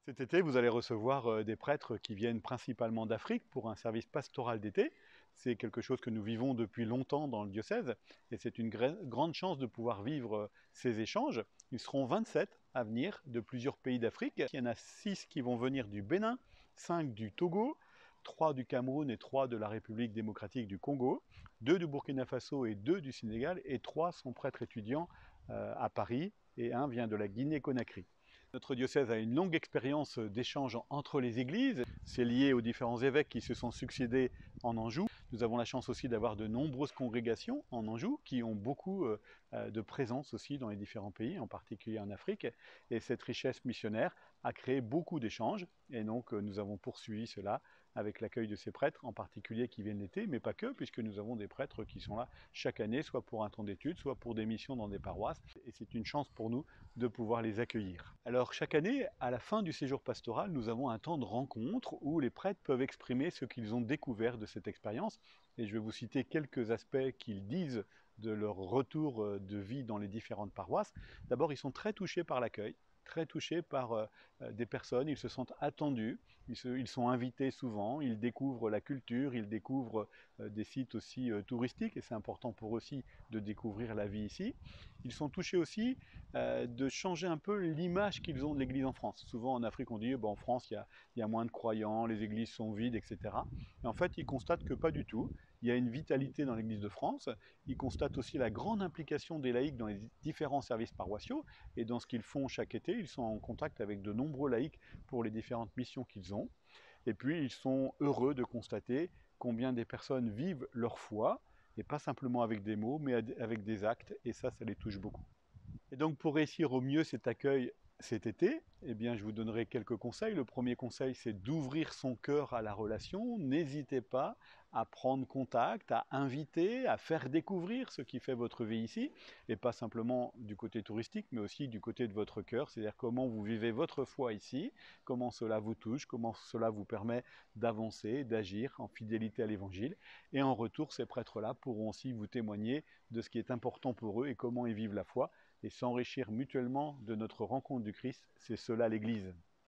Cet été, vous allez recevoir des prêtres qui viennent principalement d'Afrique pour un service pastoral d'été. C'est quelque chose que nous vivons depuis longtemps dans le diocèse et c'est une grande chance de pouvoir vivre ces échanges. Ils seront 27 à venir de plusieurs pays d'Afrique. Il y en a 6 qui vont venir du Bénin, 5 du Togo, 3 du Cameroun et 3 de la République démocratique du Congo, 2 du Burkina Faso et 2 du Sénégal et 3 sont prêtres étudiants à Paris et un vient de la Guinée-Conakry. Notre diocèse a une longue expérience d'échange entre les églises. C'est lié aux différents évêques qui se sont succédés en Anjou. Nous avons la chance aussi d'avoir de nombreuses congrégations en Anjou qui ont beaucoup de présence aussi dans les différents pays, en particulier en Afrique. Et cette richesse missionnaire a créé beaucoup d'échanges. Et donc nous avons poursuivi cela avec l'accueil de ces prêtres, en particulier qui viennent l'été, mais pas que, puisque nous avons des prêtres qui sont là chaque année, soit pour un temps d'études, soit pour des missions dans des paroisses. Et c'est une chance pour nous de pouvoir les accueillir. Alors chaque année, à la fin du séjour pastoral, nous avons un temps de rencontre où les prêtres peuvent exprimer ce qu'ils ont découvert de cette expérience. Et je vais vous citer quelques aspects qu'ils disent de leur retour de vie dans les différentes paroisses. D'abord, ils sont très touchés par l'accueil, très touchés par des personnes, ils se sentent attendus, ils sont invités souvent, ils découvrent la culture, ils découvrent des sites aussi touristiques, et c'est important pour eux aussi de découvrir la vie ici. Ils sont touchés aussi de changer un peu l'image qu'ils ont de l'Église en France. Souvent en Afrique on dit en France il y a moins de croyants, les églises sont vides, etc. Et en fait ils constatent que pas du tout. Il y a une vitalité dans l'Église de France. Ils constatent aussi la grande implication des laïcs dans les différents services paroissiaux et dans ce qu'ils font chaque été. Ils sont en contact avec de nombreux laïcs pour les différentes missions qu'ils ont. Et puis ils sont heureux de constater combien des personnes vivent leur foi, et pas simplement avec des mots, mais avec des actes, et ça les touche beaucoup. Et donc pour réussir au mieux cet accueil cet été, eh bien, je vous donnerai quelques conseils. Le premier conseil, c'est d'ouvrir son cœur à la relation. N'hésitez pas à prendre contact, à inviter, à faire découvrir ce qui fait votre vie ici, et pas simplement du côté touristique, mais aussi du côté de votre cœur, c'est-à-dire comment vous vivez votre foi ici, comment cela vous touche, comment cela vous permet d'avancer, d'agir en fidélité à l'Évangile. Et en retour, ces prêtres-là pourront aussi vous témoigner de ce qui est important pour eux et comment ils vivent la foi, et s'enrichir mutuellement de notre rencontre du Christ. C'est cela l'Église.